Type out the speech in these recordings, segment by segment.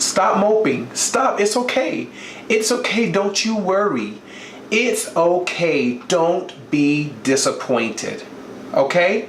Stop moping. Stop. It's okay. It's okay. Don't you worry. It's okay. Don't be disappointed. Okay?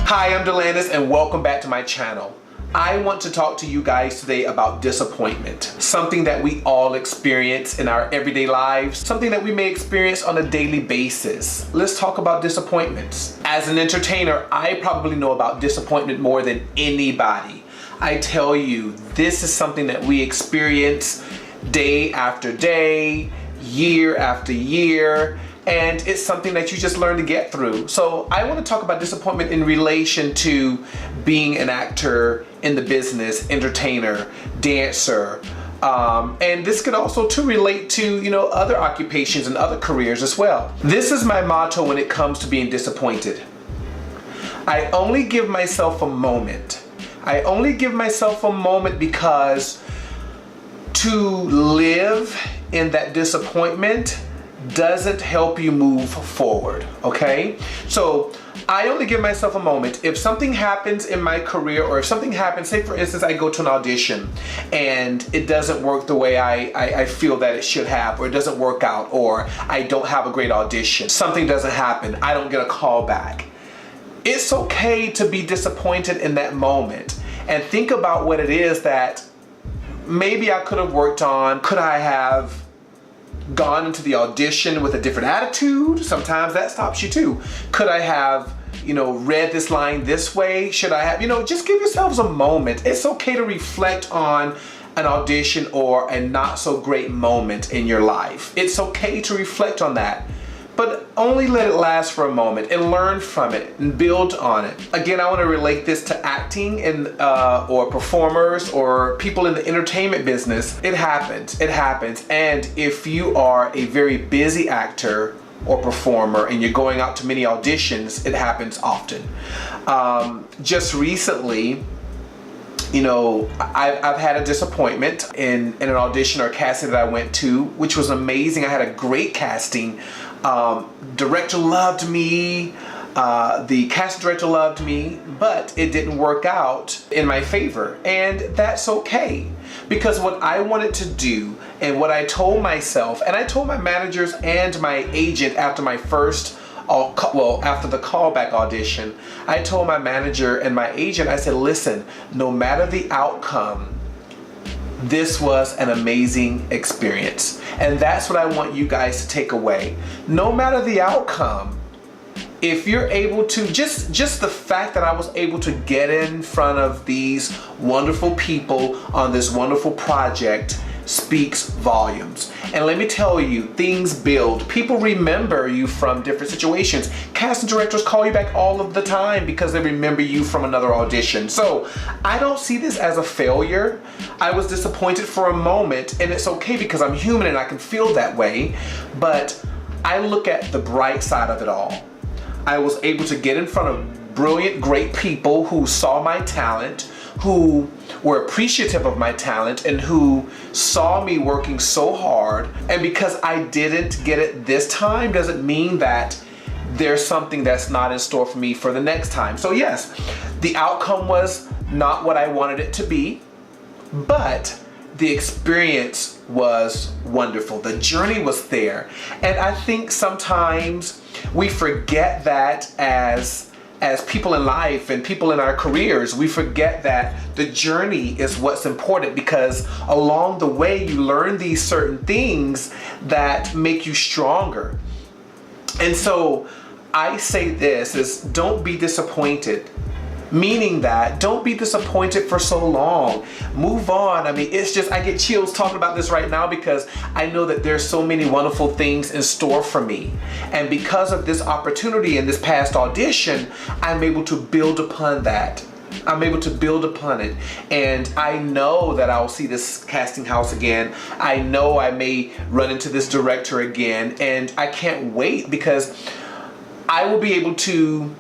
Hi, I'm Delandis and welcome back to my channel. I want to talk to you guys today about disappointment, something that we all experience in our everyday lives, something that we may experience on a daily basis. Let's talk about disappointments. As an entertainer, I probably know about disappointment more than anybody. I tell you, this is something that we experience day after day, year after year, and it's something that you just learn to get through. So I want to talk about disappointment in relation to being an actor in the business, entertainer, dancer, and this could also relate to, you know, other occupations and other careers as well. This is my motto when it comes to being disappointed. I only give myself a moment. I only give myself a moment because to live in that disappointment doesn't help you move forward, okay? So I only give myself a moment. If something happens in my career, or if something happens, say for instance, I go to an audition and it doesn't work the way I feel that it should have, or it doesn't work out, or I don't have a great audition, something doesn't happen, I don't get a call back. It's okay to be disappointed in that moment and think about what it is that maybe I could have worked on. Could I have gone into the audition with a different attitude? Sometimes that stops you too. Could I have, you know, read this line this way? Should I have, you know, just give yourselves a moment. It's okay to reflect on an audition or a not so great moment in your life. It's okay to reflect on that, but only let it last for a moment and learn from it and build on it. Again, I want to relate this to acting and or performers or people in the entertainment business. It happens. And if you are a very busy actor or performer and you're going out to many auditions, it happens often. Just recently, you know, I've had a disappointment in an audition or casting that I went to, which was amazing. I had a great casting. Director loved me, the casting director loved me, but it didn't work out in my favor. And that's okay, because what I wanted to do and what I told myself, and I told my managers and my agent after my first, after the callback audition, I told my manager and my agent, I said, listen, no matter the outcome, this was an amazing experience. And that's what I want you guys to take away. No matter the outcome, if you're able to, just the fact that I was able to get in front of these wonderful people on this wonderful project speaks volumes. And let me tell you, things build. People remember you from different situations. Casting directors call you back all of the time because they remember you from another audition. So I don't see this as a failure. I was disappointed for a moment, and it's okay because I'm human and I can feel that way, but I look at the bright side of it all. I was able to get in front of brilliant, great people who saw my talent, who were appreciative of my talent, and who saw me working so hard. And because I didn't get it this time doesn't mean that there's something that's not in store for me for the next time. So yes, the outcome was not what I wanted it to be, but the experience was wonderful. The journey was there. And I think sometimes we forget that as people in life and people in our careers, we forget that the journey is what's important, because along the way you learn these certain things that make you stronger. And so I say this is, don't be disappointed. Meaning that don't be disappointed for so long. Move on. I mean, it's just, I get chills talking about this right now because I know that there's so many wonderful things in store for me. And because of this opportunity and this past audition, I'm able to build upon that. I'm able to build upon it. And I know that I'll see this casting house again. I know I may run into this director again. And I can't wait, because I will be able to,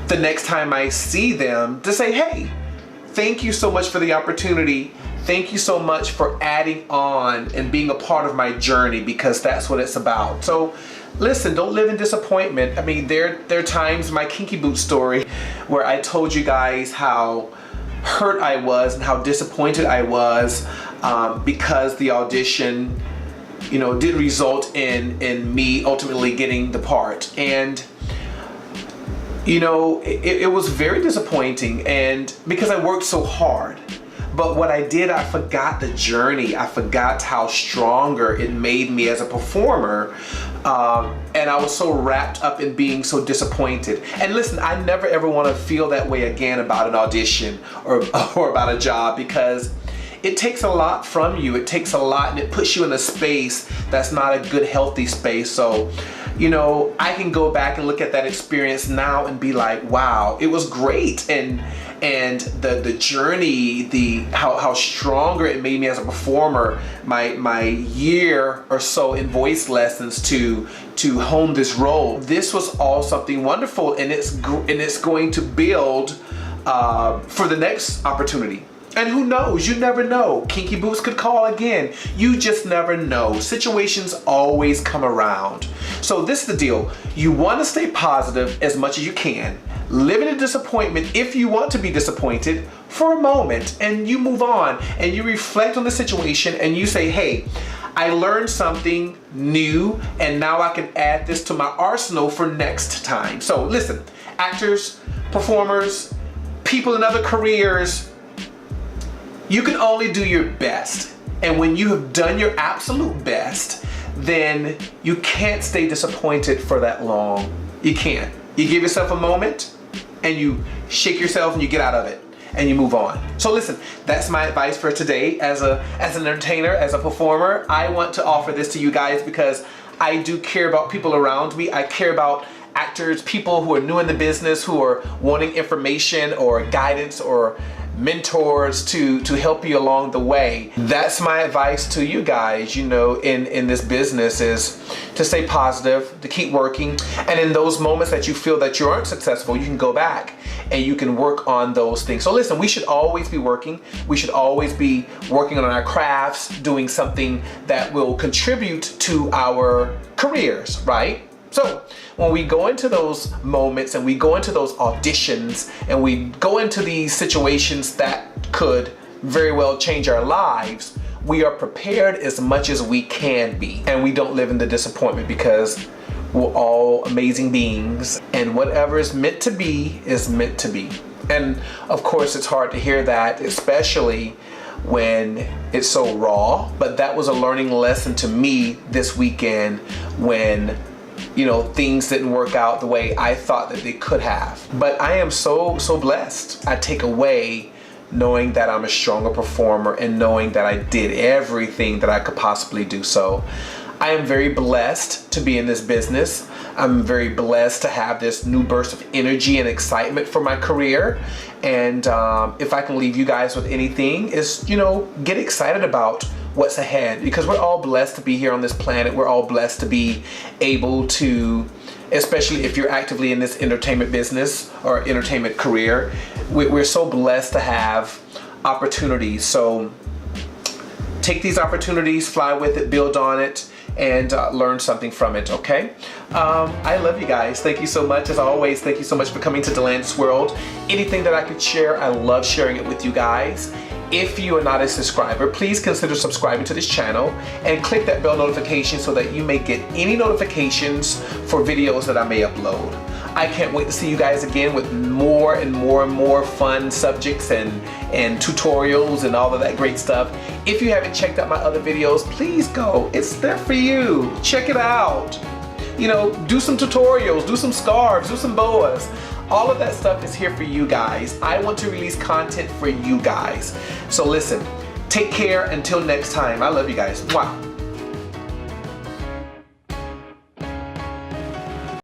the next time I see them, to say, hey, thank you so much for the opportunity. Thank you so much for adding on and being a part of my journey, because that's what it's about. So listen, don't live in disappointment. I mean, there are times, my Kinky boot story, where I told you guys how hurt I was and how disappointed I was because the audition, you know, didn't result in me ultimately getting the part. And you know, it was very disappointing, and because I worked so hard. But what I did, I forgot the journey. I forgot how stronger it made me as a performer. And I was so wrapped up in being so disappointed. And listen, I never ever want to feel that way again about an audition or about a job, because it takes a lot from you. It takes a lot, and it puts you in a space that's not a good, healthy space. So, you know, I can go back and look at that experience now and be like, wow, it was great. And the journey, how stronger it made me as a performer, my year or so in voice lessons to hone this role. This was all something wonderful, and it's going to build for the next opportunity. And who knows? You never know. Kinky Boots could call again. You just never know. Situations always come around. So this is the deal. You want to stay positive as much as you can. Live in a disappointment if you want to be disappointed for a moment, and you move on and you reflect on the situation and you say, hey, I learned something new, and now I can add this to my arsenal for next time. So listen, actors, performers, people in other careers, you can only do your best. And when you have done your absolute best, then you can't stay disappointed for that long. You can't. You give yourself a moment and you shake yourself and you get out of it and you move on. So listen, that's my advice for today. As an entertainer, as a performer, I want to offer this to you guys because I do care about people around me. I care about actors, people who are new in the business, who are wanting information or guidance or mentors to help you along the way. That's my advice to you guys, you know, in this business, is to stay positive, to keep working, and in those moments that you feel that you aren't successful, you can go back and you can work on those things. So listen, we should always be working. We should always be working on our crafts, doing something that will contribute to our careers, right? So when we go into those moments and we go into those auditions and we go into these situations that could very well change our lives, we are prepared as much as we can be. And we don't live in the disappointment, because we're all amazing beings, and whatever is meant to be is meant to be. And of course, it's hard to hear that, especially when it's so raw. But that was a learning lesson to me this weekend when, you know, things didn't work out the way I thought that they could have. But I am so blessed. I take away knowing that I'm a stronger performer and knowing that I did everything that I could possibly do. So I am very blessed to be in this business. I'm very blessed to have this new burst of energy and excitement for my career. And if I can leave you guys with anything, is, you know, get excited about what's ahead, because we're all blessed to be here on this planet. We're all blessed to be able to, especially if you're actively in this entertainment business or entertainment career, we're so blessed to have opportunities. So take these opportunities, fly with it, build on it, and learn something from it, okay? I love you guys. Thank you so much. As always, thank you so much for coming to Delandisworld. Anything that I could share, I love sharing it with you guys. If you are not a subscriber, please consider subscribing to this channel and click that bell notification so that you may get any notifications for videos that I may upload. I can't wait to see you guys again with more and more fun subjects and tutorials and all of that great stuff. If you haven't checked out my other videos, please go. It's there for you. Check it out. You know, do some tutorials, do some scarves, do some boas. All of that stuff is here for you guys. I want to release content for you guys. So listen, take care until next time. I love you guys. Mwah.